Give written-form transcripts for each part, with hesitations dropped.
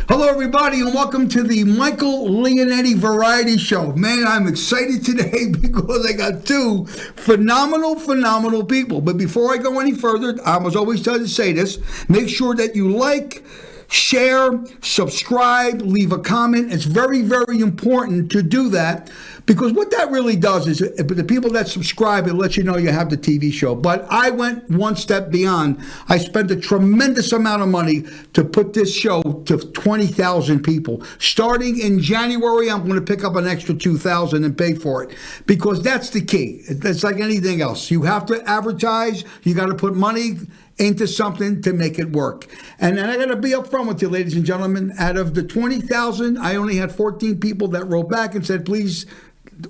Hello, everybody, and welcome to the Michael Leonetti Variety Show. Man, I'm excited today because I got two phenomenal people. But before I go any further, I was always trying to say this. Make sure that you like, share, subscribe, leave a comment. It's very, very important to do that because what that really does is the people that subscribe, it lets you know you have the TV show. But I went one step beyond. I spent a tremendous amount of money to put this show to 20,000 people. Starting in January, I'm going to pick up an extra 2,000 and pay for it because that's the key. It's like anything else. You have to advertise. You got to put money into something to make it work. And I got to be upfront with you, ladies and gentlemen. Out of the 20,000, I only had 14 people that wrote back and said, please,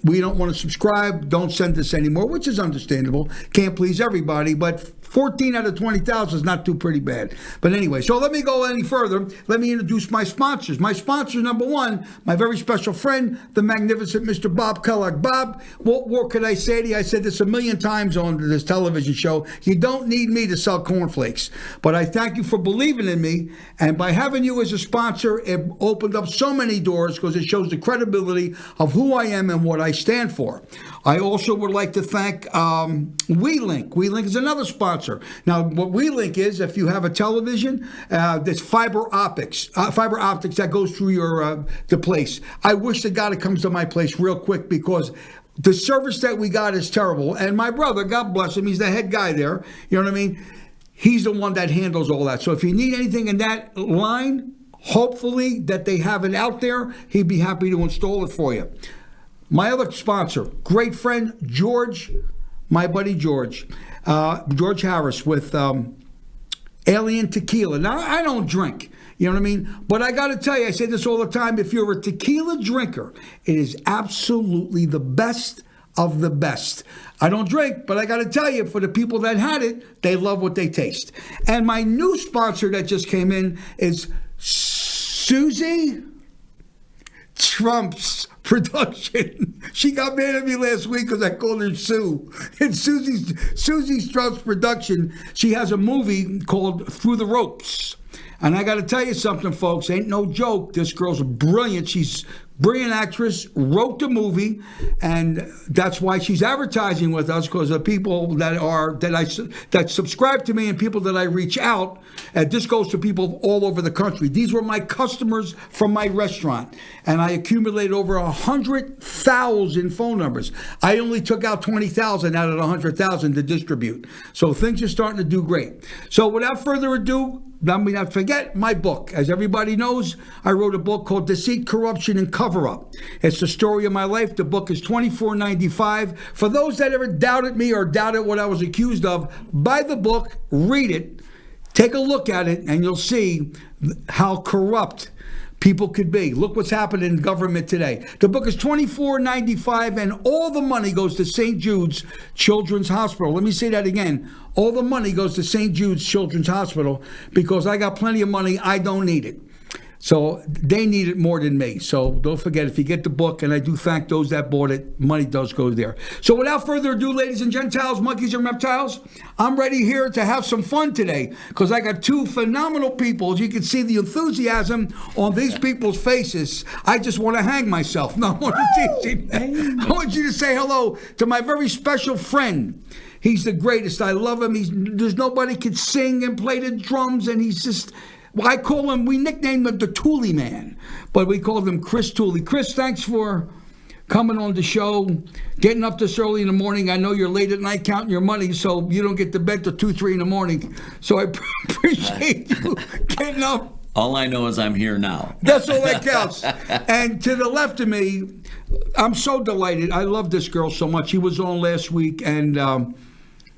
we don't want to subscribe. Don't send this anymore, which is understandable. Can't please everybody, but 14 out of 20,000 is not too pretty bad. But anyway, so let me go any further. Let me introduce my sponsors. My sponsor, number one, my very special friend, the magnificent Mr. Bob Kellogg. Bob, what more could I say to you? I said this a million times on this television show. You don't need me to sell cornflakes. But I thank you for believing in me. And by having you as a sponsor, it opened up so many doors because it shows the credibility of who I am and what I stand for. I also would like to thank WeLink. WeLink is another sponsor. Now, what WeLink is, if you have a television, there's fiber optics that goes through your the place. I wish to God it comes to my place real quick because the service that we got is terrible. And my brother, God bless him, he's the head guy there. You know what I mean? He's the one that handles all that. So if you need anything in that line, hopefully that they have it out there, he'd be happy to install it for you. My other sponsor, great friend, George, my buddy George Harris with Alien Tequila. Now, I don't drink, you know what I mean? But I got to tell you, I say this all the time, if you're a tequila drinker, it is absolutely the best of the best. I don't drink, but I got to tell you, for the people that had it, they love what they taste. And my new sponsor that just came in is Susie Trump's production. She got mad at me last week because I called her Sue. And Susie Trump's production, she has a movie called Through the Ropes. And I got to tell you something, folks. Ain't no joke. This girl's brilliant. She's a brilliant actress, wrote the movie, and that's why she's advertising with us, because the people that subscribe to me and people that I reach out, and this goes to people all over the country. These were my customers from my restaurant, and I accumulated over 100,000 phone numbers. I only took out 20,000 out of 100,000 to distribute. So things are starting to do great. So without further ado, let me not forget my book. As everybody knows, I wrote a book called Deceit, Corruption, and Cover-Up. It's the story of my life. The book is $24.95. For those that ever doubted me or doubted what I was accused of, buy the book, read it, take a look at it, and you'll see how corrupt people could be. Look what's happening in government today. The book is $24.95, and all the money goes to St. Jude's Children's Hospital. Let me say that again. All the money goes to St. Jude's Children's Hospital because I got plenty of money. I don't need it. So they need it more than me. So don't forget, if you get the book, and I do thank those that bought it, money does go there. So without further ado, ladies and gentiles, monkeys and reptiles, I'm ready here to have some fun today because I got two phenomenal people. As you can see the enthusiasm on these people's faces. I just want to hang myself. No, I want you to say hello to my very special friend. He's the greatest. I love him. There's nobody can sing and play the drums, and he's just... Well, I call him, we nicknamed him the Tooley Man, but we called him Chris Tooley. Chris, thanks for coming on the show, getting up this early in the morning. I know you're late at night counting your money, so you don't get to bed till 2, 3 in the morning. So I appreciate you getting up. All I know is I'm here now. That's all that counts. And to the left of me, I'm so delighted. I love this girl so much. She was on last week, and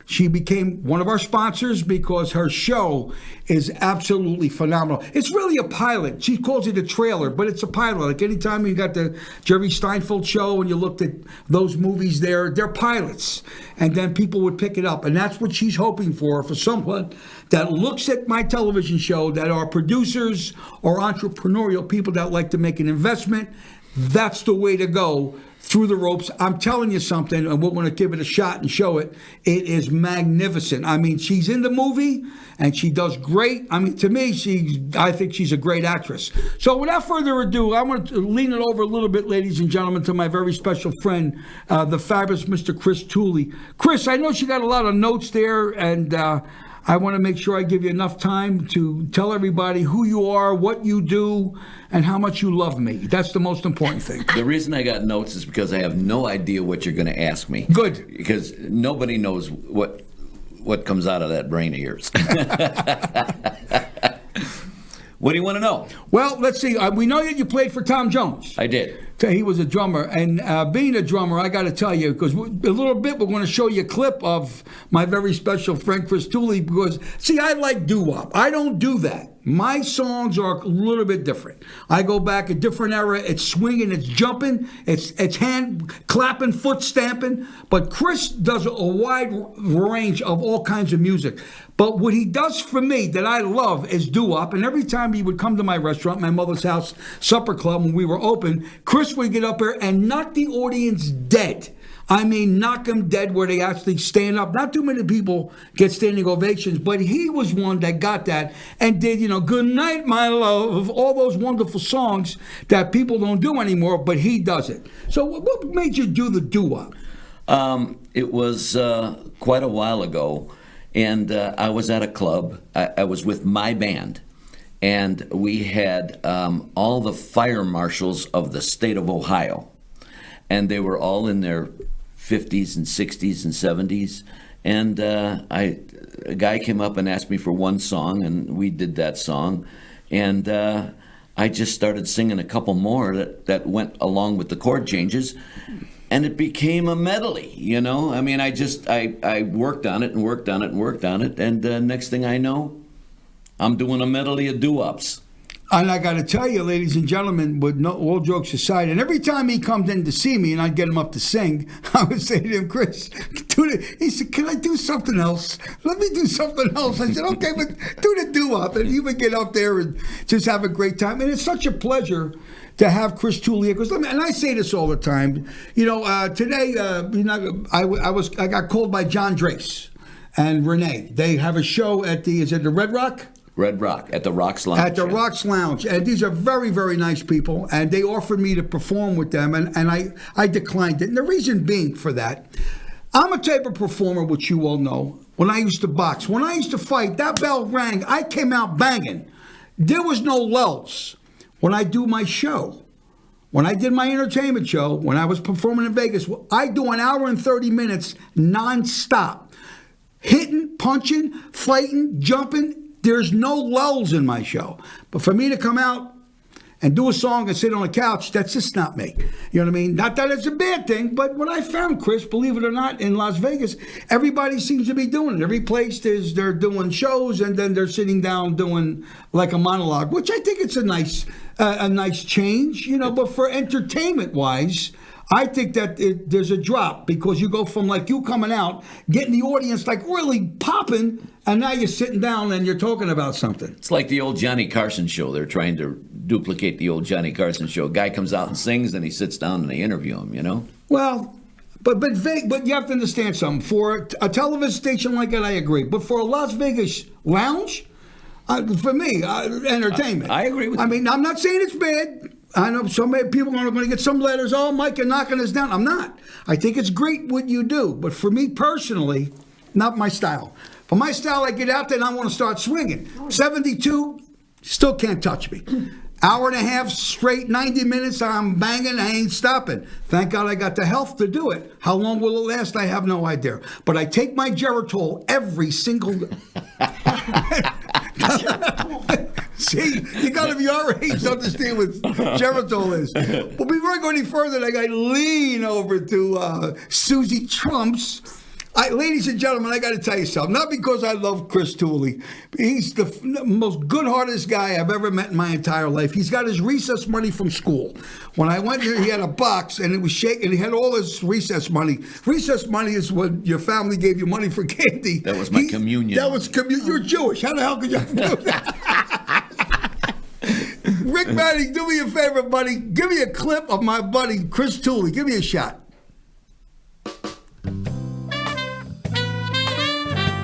she became one of our sponsors because her show is absolutely phenomenal. It's really a pilot. She calls it a trailer, but it's a pilot. Like anytime you got the Jerry Steinfeld show and you looked at those movies there, they're pilots. And then people would pick it up. And that's what she's hoping for someone that looks at my television show that are producers or entrepreneurial people that like to make an investment. That's the way to go through the ropes. I'm telling you something, and we're going to give it a shot and show it. It is magnificent. I mean, she's in the movie, and she does great. I mean, to me, I think she's a great actress. So without further ado, I want to lean it over a little bit, ladies and gentlemen, to my very special friend, the fabulous Mr. Chris Tooley. Chris, I know she got a lot of notes there, and I want to make sure I give you enough time to tell everybody who you are, what you do, and how much you love me. That's the most important thing. The reason I got notes is because I have no idea what you're going to ask me. Good. Because nobody knows what comes out of that brain of yours. What do you want to know? Well, let's see. We know that you played for Tom Jones. I did. He was a drummer. And being a drummer, I got to tell you, because a little bit, we're going to show you a clip of my very special friend, Chris Tooley, because, see, I like doo-wop. I don't do that. My songs are a little bit different. I go back a different era. It's swinging, it's jumping, it's hand clapping, foot stamping. But Chris does a wide range of all kinds of music. But what he does for me that I love is doo-wop. And every time he would come to my restaurant, my mother's house supper club, when we were open, Chris would get up there and knock the audience dead. I mean, knock them dead where they actually stand up. Not too many people get standing ovations, but he was one that got that and did, Good Night, My Love, all those wonderful songs that people don't do anymore, but he does it. So what made you do the doo-wop? It was quite a while ago, and I was at a club. I was with my band, and we had all the fire marshals of the state of Ohio, and they were all in their 50s and 60s and 70s, and a guy came up and asked me for one song, and we did that song, and I just started singing a couple more that went along with the chord changes, and it became a medley, I mean, I worked on it and worked on it and worked on it, and next thing I know, I'm doing a medley of doo-wops. And I got to tell you, ladies and gentlemen, all jokes aside, and every time he comes in to see me and I'd get him up to sing, I would say to him, Chris, he said, can I do something else? Let me do something else. I said, okay, but do the doo-wop. And he would get up there and just have a great time. And it's such a pleasure to have Chris Tooley here. And I say this all the time. Today, I got called by John Drace and Renee. They have a show at is it the Red Rock? Red Rock, at the Rocks Lounge. At the Rocks Lounge. And these are very, very nice people. And they offered me to perform with them. And I declined it. And the reason being for that, I'm a type of performer, which you all know. When I used to box, when I used to fight, that bell rang. I came out banging. There was no lulls. When I do my show, when I did my entertainment show, when I was performing in Vegas, I do an hour and 30 minutes nonstop. Hitting, punching, fighting, jumping. There's no lulls in my show. But for me to come out and do a song and sit on a couch, that's just not me. You know what I mean? Not that it's a bad thing, but what I found, Chris, believe it or not, in Las Vegas, everybody seems to be doing it. Every place they're doing shows and then they're sitting down doing like a monologue, which I think it's a nice change, but for entertainment-wise, I think that there's a drop because you go from like you coming out, getting the audience like really popping, and now you're sitting down and you're talking about something. It's like the old Johnny Carson show. They're trying to duplicate the old Johnny Carson show. Guy comes out and sings, then he sits down and they interview him, Well, but you have to understand something. For a television station like that, I agree. But for a Las Vegas lounge, for me, entertainment. I agree with you. I mean, I'm not saying it's bad. I know so many people are going to get some letters, oh, Mike, you're knocking us down. I'm not. I think it's great what you do. But for me personally, not my style. For my style, I get out there and I want to start swinging. 72, still can't touch me. Hour and a half straight, 90 minutes, I'm banging, I ain't stopping. Thank God I got the health to do it. How long will it last? I have no idea. But I take my Geritol every single... See, you got to be our age to understand what Geritol is. But before I go any further, I got to lean over to Susie Trumps. Ladies and gentlemen, I got to tell you something. Not because I love Chris Tooley. He's the most good-hearted guy I've ever met in my entire life. He's got his recess money from school. When I went there, he had a box, and it was shaking. He had all his recess money. Recess money is when your family gave you money for candy. That was my communion. That was communion. You're Jewish. How the hell could you do that? Rick Manning, do me a favor, buddy. Give me a clip of my buddy, Chris Tooley. Give me a shot.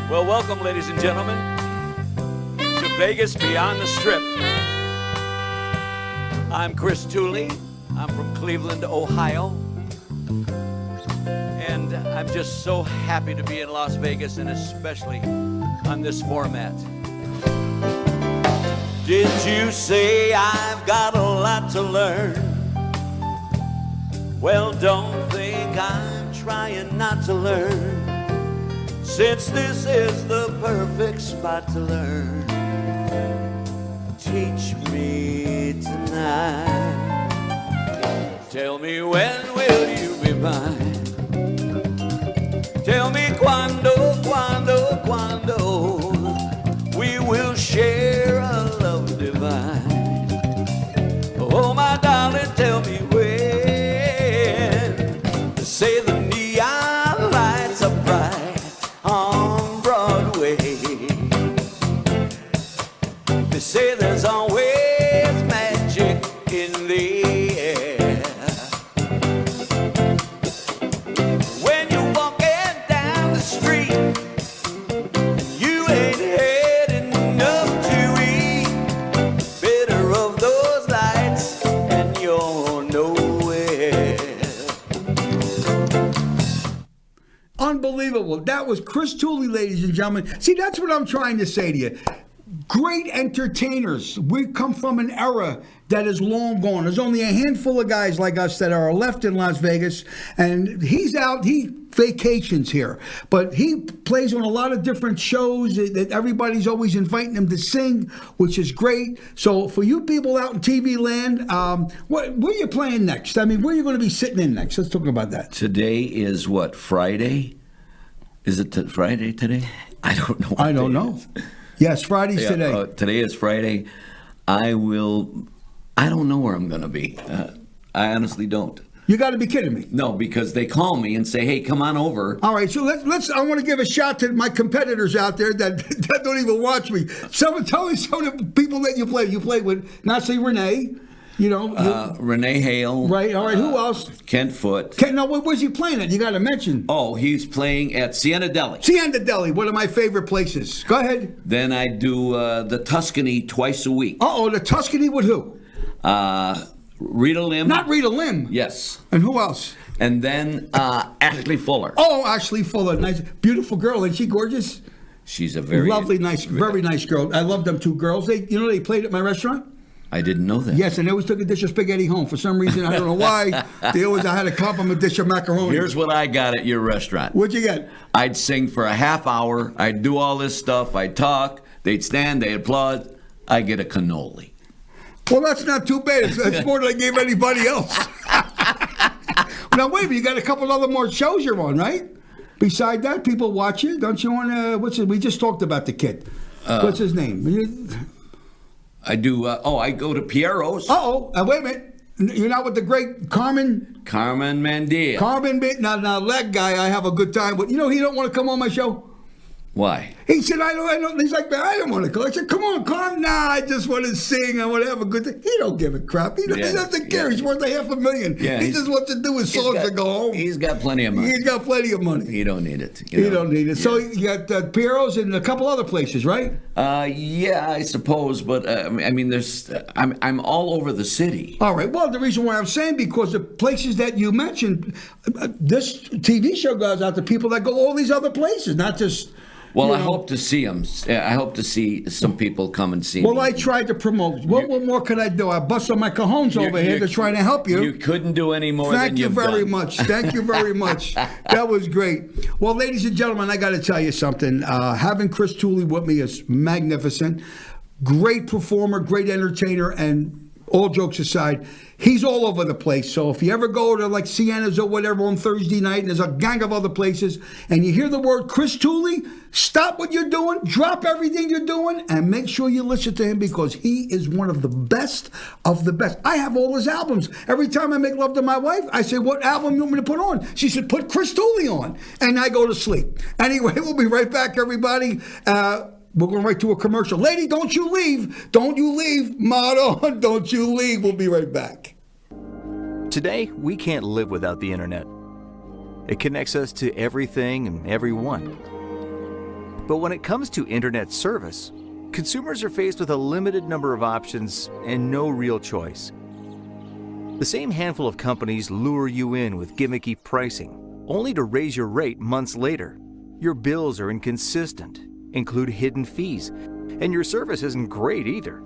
Well, welcome, ladies and gentlemen, to Vegas Beyond the Strip. I'm Chris Tooley. I'm from Cleveland, Ohio. And I'm just so happy to be in Las Vegas, and especially on this format. Did you say I've got a lot to learn? Well, don't think I'm trying not to learn, since this is the perfect spot to learn. Teach me tonight. Tell me, when will you be mine? Tell me cuando we will share a love divine. Oh, my darling, tell me when. Say the neon lights are bright on Broadway. They say there's always magic in the air. When you're walking down the street, you ain't had enough to eat. Better of those lights, and you're nowhere. Unbelievable. That was Chris Tooley, ladies and gentlemen. See, that's what I'm trying to say to you. Great entertainers. We come from an era that is long gone. There's only a handful of guys like us that are left in Las Vegas, and he's out, he vacations here. But he plays on a lot of different shows that everybody's always inviting him to sing, which is great. So for you people out in TV land, where are you playing next? I mean, where are you going to be sitting in next? Let's talk about that. Today is what, Friday? Is it Friday today? I don't know. I don't know. Yes, Friday's today. Today is Friday. I don't know where I'm going to be. I honestly don't. You got to be kidding me. No, because they call me and say, hey, come on over. All right, so let's. I want to give a shout to my competitors out there that don't even watch me. Tell me some of the people that you play. You play with, not say Renee. You know, Renee Hale. Right. All right. Who else? Kent Foote. No, where's he playing at? You got to mention. Oh, he's playing at Siena Deli. Siena Deli, one of my favorite places. Go ahead. Then I do the Tuscany twice a week. The Tuscany with who? Rita Lim. Not Rita Lim. Yes. And who else? And then Ashley Fuller. Oh, Ashley Fuller, nice, beautiful girl. Isn't she gorgeous? She's a very lovely, nice, very nice girl. I love them two girls. They played at my restaurant. I didn't know that. Yes, and they always took a dish of spaghetti home. For some reason, I don't know why. I had a compliment dish of macaroni. Here's what I got at your restaurant. What'd you get? I'd sing for a half hour. I'd do all this stuff. I'd talk. They'd stand. They'd applaud. I get a cannoli. Well, that's not too bad. It's more than I gave anybody else. Now, wait a minute. You got a couple other more shows you're on, right? Beside that, people watch you. Don't you want to... we just talked about the kid. What's his name? I do. I go to Piero's. Wait a minute. You're not with the great Carmen Mandia. Now that guy, I have a good time with. He don't want to come on my show. Why? He said, I don't. He's like, I don't want to go. I said, come on, Carmen. Nah, I just want to sing. I want to have a good time. He don't give a crap. He doesn't care. He's worth $500,000. Yeah, he just wants to do his songs and go home. He's got plenty of money. He's got plenty of money. He don't need it. He don't need it. Yeah. So you got Piero's and a couple other places, right? Yeah, I suppose. But I mean, there's. I'm all over the city. All right. Well, the reason why I'm saying, because the places that you mentioned, this TV show goes out to people that go all these other places, not just. Well, I hope to see them. I hope to see some people come and see me. Well, I tried to promote. What more could I do? I busted my cajones over here to try to help you. You couldn't do any more than you've done. Thank you very much. Thank you very much. That was great. Well, ladies and gentlemen, I got to tell you something. Having Chris Tooley with me is magnificent. Great performer, great entertainer, and all jokes aside, he's all over the place. So if you ever go to like Sienna's or whatever on Thursday night, and there's a gang of other places, and you hear the word Chris Tooley, stop what you're doing, drop everything you're doing, and make sure you listen to him, because he is one of the best of the best. I have all his albums. Every time I make love to my wife, I say, what album you want me to put on? She said, put Chris Tooley on. And I go to sleep. Anyway, we'll be right back, everybody. We're going right to a commercial. Lady, don't you leave. Don't you leave. Motto, don't you leave. We'll be right back. Today, we can't live without the internet. It connects us to everything and everyone. But when it comes to internet service, consumers are faced with a limited number of options and no real choice. The same handful of companies lure you in with gimmicky pricing, only to raise your rate months later. Your bills are inconsistent, include hidden fees, and your service isn't great either.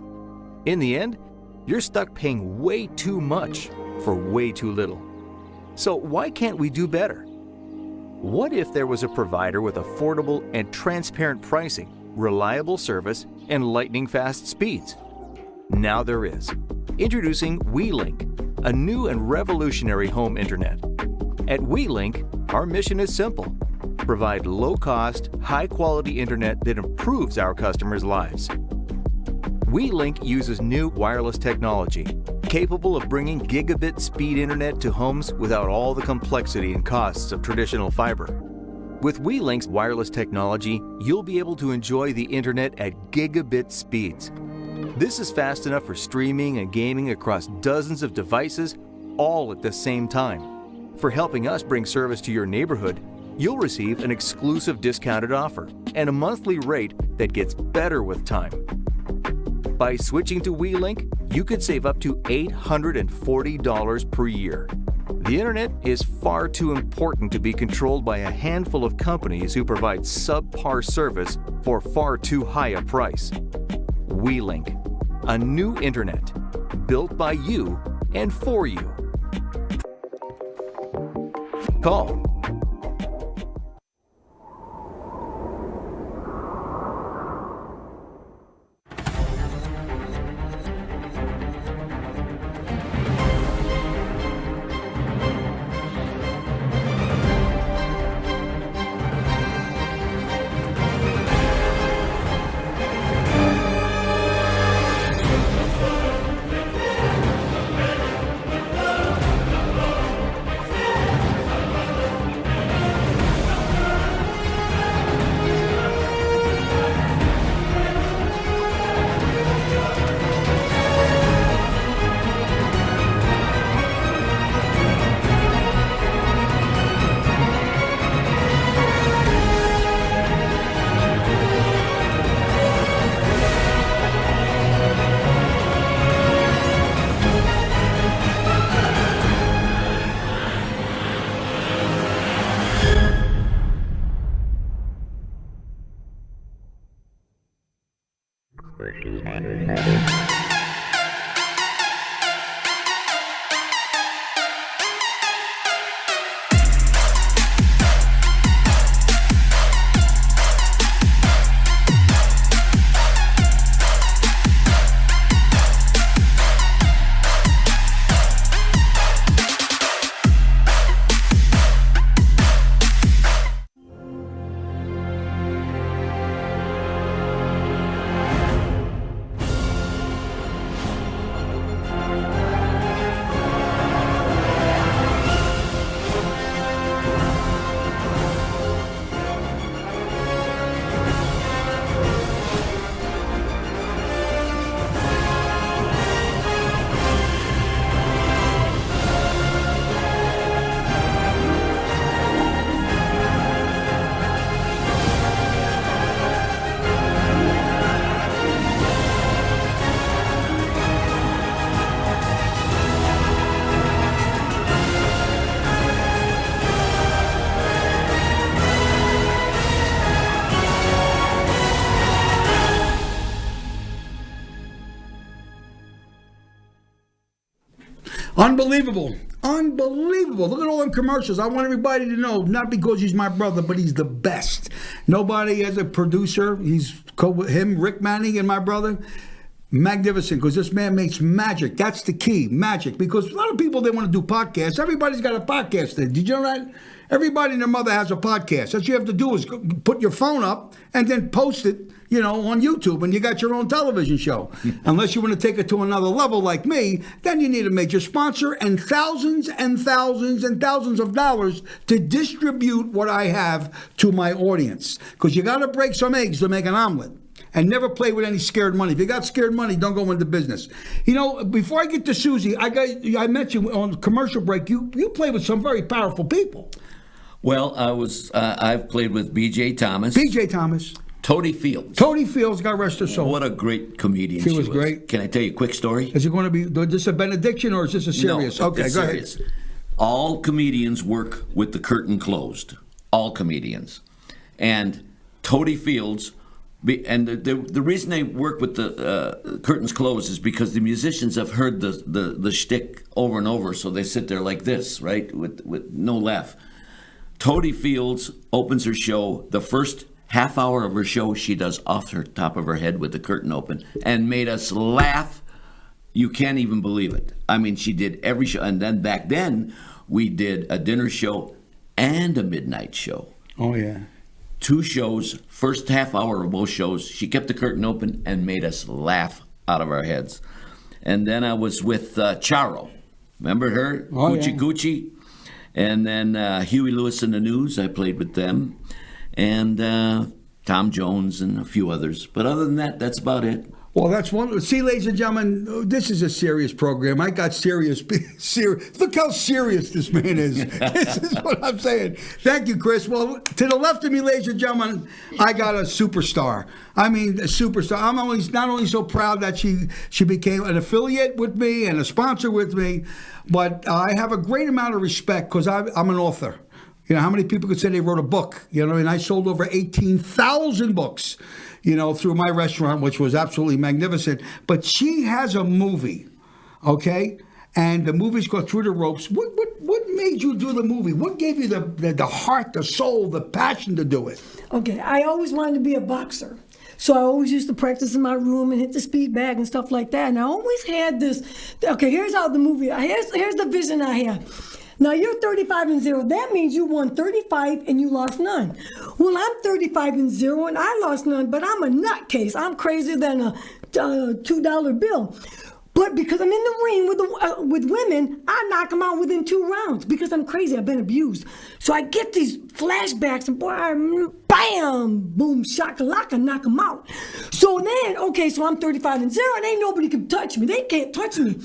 In the end, you're stuck paying way too much for way too little. So why can't we do better? What if there was a provider with affordable and transparent pricing, reliable service, and lightning-fast speeds? Now there is. Introducing WeLink, a new and revolutionary home internet. At WeLink, our mission is simple: provide low-cost, high-quality internet that improves our customers' lives. WeLink uses new wireless technology, capable of bringing gigabit speed internet to homes without all the complexity and costs of traditional fiber. With WeLink's wireless technology, you'll be able to enjoy the internet at gigabit speeds. This is fast enough for streaming and gaming across dozens of devices, all at the same time. For helping us bring service to your neighborhood, you'll receive an exclusive discounted offer and a monthly rate that gets better with time. By switching to WeLink, you could save up to $840 per year. The internet is far too important to be controlled by a handful of companies who provide subpar service for far too high a price. WeLink, a new internet built by you and for you. Call Unbelievable. Unbelievable. Look at all them commercials. I want everybody to know, not because he's my brother, but he's the best. Nobody as a producer, he's him, Rick Manning, and my brother, magnificent, because this man makes magic. That's the key, magic. Because a lot of people, they want to do podcasts. Everybody's got a podcast. Did you know that? Everybody and their mother has a podcast. All you have to do is put your phone up and then post it, on YouTube, and you got your own television show. Unless you want to take it to another level like me, then you need a major sponsor and thousands and thousands and thousands of dollars to distribute what I have to my audience. Because you got to break some eggs to make an omelet. and never play with any scared money. If you got scared money, don't go into business. You know, before I get to Susie, I met you on the commercial break. You play with some very powerful people. Well, I've played with B.J. Thomas. B.J. Thomas. Toady Fields. Toady Fields, God rest her soul. What a great comedian She was great. Can I tell you a quick story? Is it going to be this a benediction or is this a serious? No, okay, it's go serious. ahead. All comedians work with the curtain closed. All comedians. And Toady Fields, and the reason they work with the curtains closed is because the musicians have heard the shtick over and over, so they sit there like this, right, with no laugh. Toady Fields opens her show. The first half hour of her show, she does off her top of her head with the curtain open and made us laugh. You can't even believe it. I mean, she did every show. And then back then, we did a dinner show and a midnight show. Oh, yeah. 2 shows, first half hour of both shows. She kept the curtain open and made us laugh out of our heads. And then I was with Charo. Remember her? Oh, Coochie yeah. Coochie. And then Huey Lewis and the News. I played with them. And Tom Jones and a few others. But other than that, that's about it. Well, that's one. See, ladies and gentlemen, this is a serious program. I got serious. Look how serious this man is. This is what I'm saying. Thank you, Chris. Well, to the left of me, ladies and gentlemen, I got a superstar. I mean, a superstar. I'm not only so proud that she became an affiliate with me and a sponsor with me, but I have a great amount of respect because I'm an author. You know, how many people could say they wrote a book? You know, and I sold over 18,000 books, you know, through my restaurant, which was absolutely magnificent. But she has a movie, okay? And the movie's called Through the Ropes. What made you do the movie? What gave you the heart, the soul, the passion to do it? Okay, I always wanted to be a boxer. So I always used to practice in my room and hit the speed bag and stuff like that. And I always had this, okay, here's how the movie, here's the vision I had. Now, you're 35-0. That means you won 35 and you lost none. Well, I'm 35-0 and I lost none, but I'm a nutcase. I'm crazier than a $2 bill. But because I'm in the ring with women, I knock them out within 2 rounds because I'm crazy. I've been abused. So I get these flashbacks and boy, bam, boom, shakalaka, knock them out. So then, okay, so I'm 35-0 and ain't nobody can touch me. They can't touch me.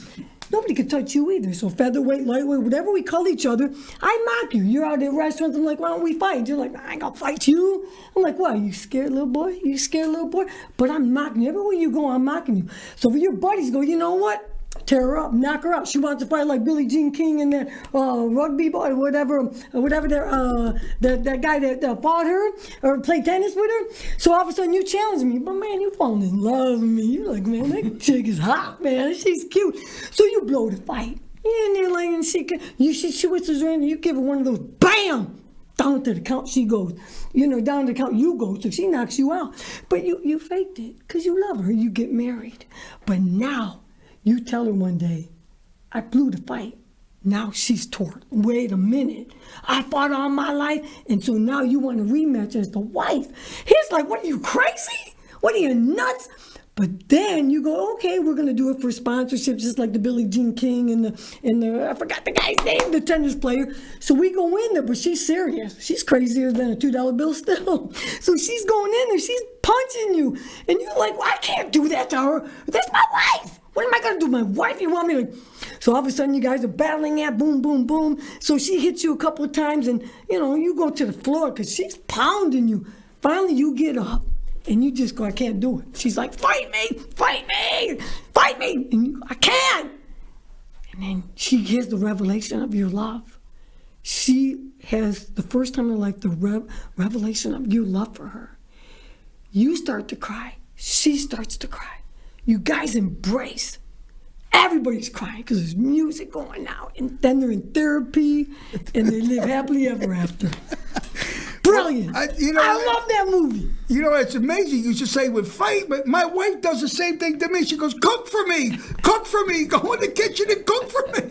Nobody can touch you either. So featherweight, lightweight, whatever we call each other, I mock you. You're out at restaurants. I'm like, why don't we fight? You're like, I ain't gonna fight you. I'm like, what? You scared little boy? You scared little boy? But I'm mocking you. Everywhere you go, I'm mocking you. So for your buddies go, you know what? Tear her up, knock her out. She wants to fight like Billie Jean King and that rugby boy, whatever that guy that fought her or played tennis with her. So all of a sudden you challenge me, but man, you falling in love with me. You're like, man, that chick is hot, man. She's cute. So you blow the fight. Yeah, and they're like, and she whistles her in, and you give her one of those, bam, down to the count she goes. You know, down to the count you go, so she knocks you out. But you faked it because you love her. You get married. But now, you tell her one day, I blew the fight. Now she's torn. Wait a minute. I fought all my life, and so now you want a rematch as the wife. He's like, what are you, crazy? What are you, nuts? But then you go, okay, we're going to do it for sponsorships, just like the Billie Jean King and the I forgot the guy's name, the tennis player. So we go in there, but she's serious. She's crazier than a $2 bill still. So she's going in there, she's punching you. And you're like, well, I can't do that to her. That's my wife. What am I going to do? My wife, you want me to... So all of a sudden you guys are battling at boom, boom, boom. So she hits you a couple of times and, you know, you go to the floor because she's pounding you. Finally, you get up and you just go, I can't do it. She's like, fight me, fight me, fight me. And you, I can't. And then she gets the revelation of your love. She has, the first time in her life, the revelation of your love for her. You start to cry. She starts to cry. You guys embrace. Everybody's crying because there's music going out. And then they're in therapy and they live happily ever after. Brilliant. I love that movie. You know, it's amazing. You should say with fight, but my wife does the same thing to me. She goes, cook for me. Cook for me. Go in the kitchen and cook for me.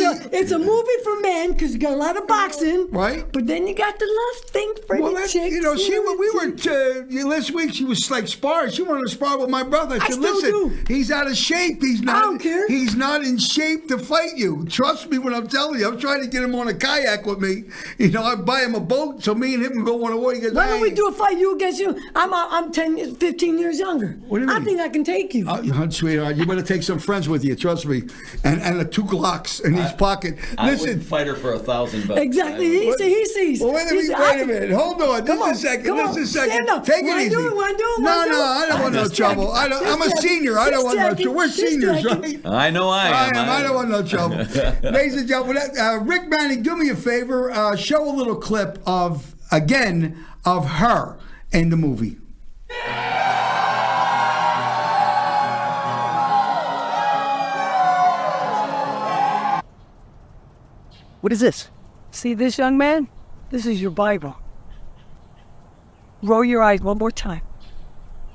it's a movie for men because you got a lot of boxing, Right. But then you got the love thing for Well, the that's, chicks. last week she was like sparring. She wanted to spar with my brother. I said, still listen, do. he's out of shape. He's not. don't care. He's not in shape to fight you. Trust me when I'm telling you. I'm trying to get him on a kayak with me. I buy him a boat so me and him can go on a water. He goes, Why don't we "Hey." do a fight you against you? I'm 10, 15 years younger. What do you I mean? think I can take you. Sweetheart, you better take some friends with you. Trust me, and the 2 Glocks in his pocket. I Listen. wouldn't fight her for $1,000. Exactly. He sees. Well, wait a minute. Hold on. Come on, Just a second. come Just on. a second. Stand up. Take it Wanna easy. do it? Wanna do it? No, Wanna do it? I don't want no Just trouble. checking. I'm a Just senior. I don't checking. want no trouble. We're Just seniors, checking. right? I know I am. I don't want no trouble. Ladies and gentlemen, Rick Manning, do me a favor. Show a little clip of her in the movie. What is this? See this, young man? This is your Bible. Roll your eyes one more time,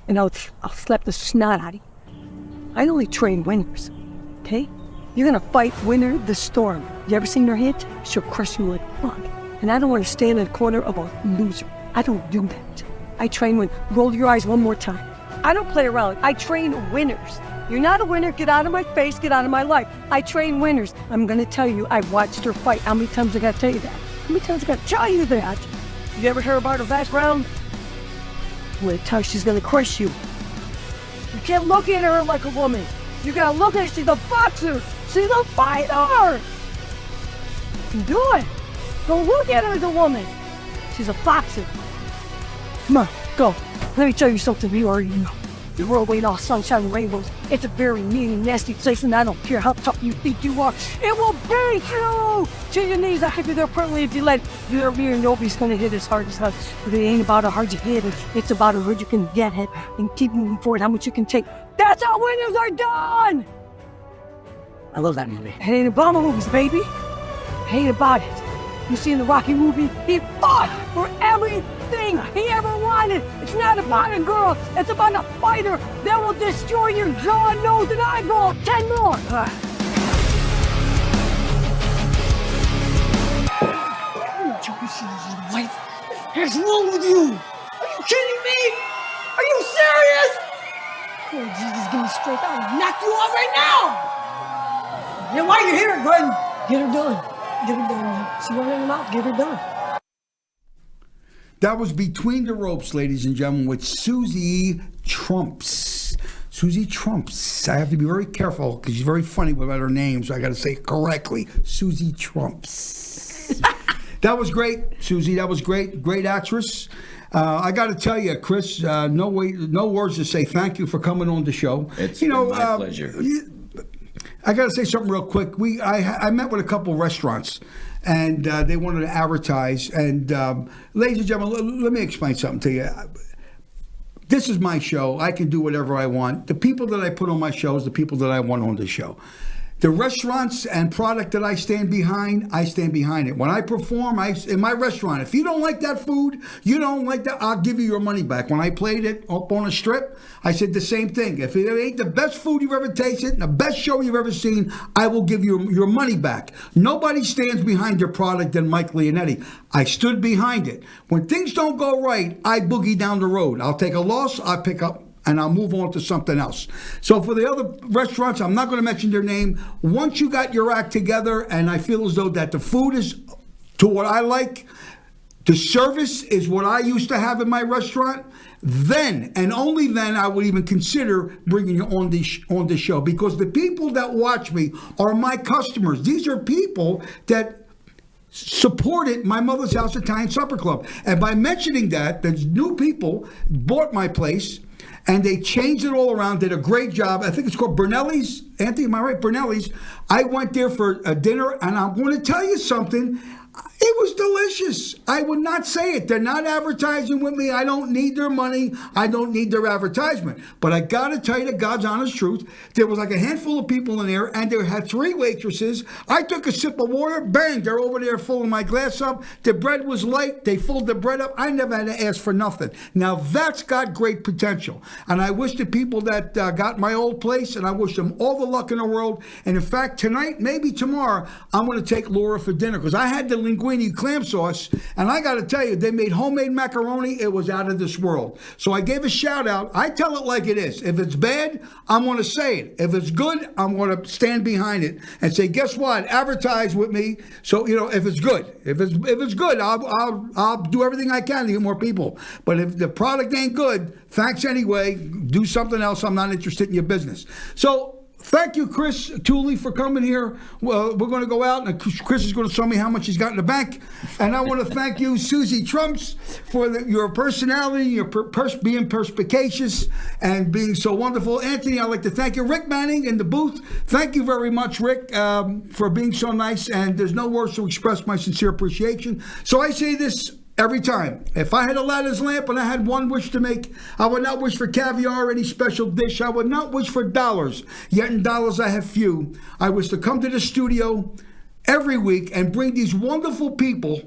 and I'll slap the snot out of you. I only train winners, okay? You're gonna fight Winner the Storm. You ever seen her hit? She'll crush you like fuck. And I don't want to stand in the corner of a loser. I don't do that. I train winners. Roll your eyes one more time. I don't play around. I train winners. You're not a winner. Get out of my face. Get out of my life. I train winners. I'm gonna tell you, I watched her fight. How many times I gotta tell you that? How many times I gotta tell you that? You ever heard about her background? I'm gonna tell you she's gonna crush you. You can't look at her like a woman. You gotta look at her. She's a boxer. She's a fighter. You can do it. Don't look at her as a woman. She's a boxer. Come on, go. Let me tell you something you already know. The world ain't all sunshine and rainbows. It's a very mean and nasty place, and I don't care how tough you think you are. It will break you to your knees. I hit you there permanently if you let your rear. Nobody's gonna hit as hard as us. But it ain't about how hard you hit it. It's about how hard you can get hit and keep moving forward, how much you can take. That's how winners are done! I love that movie. It ain't about movies, baby. It ain't about it. You see in the Rocky movie, he fought for everything he ever wanted. It's not about a girl, it's about a fighter that will destroy your jaw, nose, and eyeball. 10 more. What's wrong with you? Are you kidding me? Are you serious? Oh, Jesus, give me straight. I'll knock you out right now. Then while you're here, go ahead and get her done. Get her done. She went in the mouth. Get her done. That was Between the Ropes, ladies and gentlemen, with Susie Trumps. Susie Trumps. I have to be very careful because she's very funny about her name, so I got to say it correctly. Susie Trumps. That was great, Susie. That was great. Great actress. I got to tell you, Chris, no words to say thank you for coming on the show. It's been my pleasure. I got to say something real quick. I met with a couple restaurants, and they wanted to advertise. And ladies and gentlemen, let me explain something to you. This is my show. I can do whatever I want. The people that I put on my show is the people that I want on the show. The restaurants and product that I stand behind it. When I perform, in my restaurant, if you don't like that food, you don't like that, I'll give you your money back. When I played it up on a strip, I said the same thing. If it ain't the best food you've ever tasted and the best show you've ever seen, I will give you your money back. Nobody stands behind your product than Mike Leonetti. I stood behind it. When things don't go right, I boogie down the road. I'll take a loss, I'll pick up, and I'll move on to something else. So for the other restaurants, I'm not going to mention their name. Once you got your act together, and I feel as though that the food is to what I like, the service is what I used to have in my restaurant, then and only then I would even consider bringing you on the show, because the people that watch me are my customers. These are people that supported my mother's house Italian supper club, and by mentioning that, there's new people bought my place. And they changed it all around, did a great job. I think it's called Brunelli's. Anthony, am I right? Brunelli's. I went there for a dinner, and I'm going to tell you something. It was delicious. I would not say it. They're not advertising with me. I don't need their money. I don't need their advertisement. But I got to tell you the God's honest truth. There was like a handful of people in there, and they had 3 waitresses. I took a sip of water. Bang, they're over there filling my glass up. The bread was light. They filled the bread up. I never had to ask for nothing. Now, that's got great potential. And I wish the people that got my old place, and I wish them all the luck in the world. And in fact, tonight, maybe tomorrow, I'm going to take Laura for dinner because I had the linguine clam sauce, and I got to tell you, they made homemade macaroni. It was out of this world. So I gave a shout out. I tell it like it is. If it's bad, I'm going to say it. If it's good, I'm going to stand behind it and say, guess what? Advertise with me. So if it's good, if it's good, I'll do everything I can to get more people. But if the product ain't good, thanks anyway. Do something else. I'm not interested in your business. So. Thank you, Chris Tooley, for coming here. Well, we're going to go out, and Chris is going to show me how much he's got in the bank. And I want to thank you, Susie Trumps, for your personality, your being perspicacious, and being so wonderful. Anthony, I'd like to thank you. Rick Manning in the booth, thank you very much, Rick, for being so nice. And there's no words to express my sincere appreciation. So I say this every time. If I had Aladdin's lamp and I had one wish to make, I would not wish for caviar or any special dish. I would not wish for dollars, yet in dollars I have few. I wish to come to the studio every week and bring these wonderful people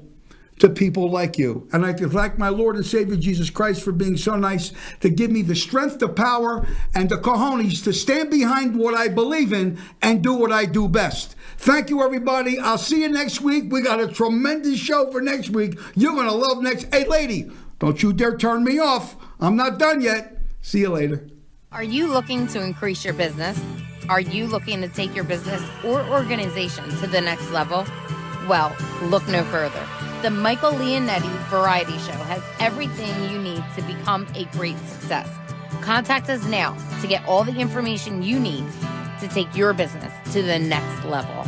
to people like you. And I thank my Lord and Savior Jesus Christ for being so nice to give me the strength, the power, and the cojones to stand behind what I believe in and do what I do best. Thank you, everybody. I'll see you next week. We got a tremendous show for next week. You're going to love next. Hey, lady, don't you dare turn me off. I'm not done yet. See you later. Are you looking to increase your business? Are you looking to take your business or organization to the next level? Well, look no further. The Michael Leonetti Variety Show has everything you need to become a great success. Contact us now to get all the information you need to take your business to the next level.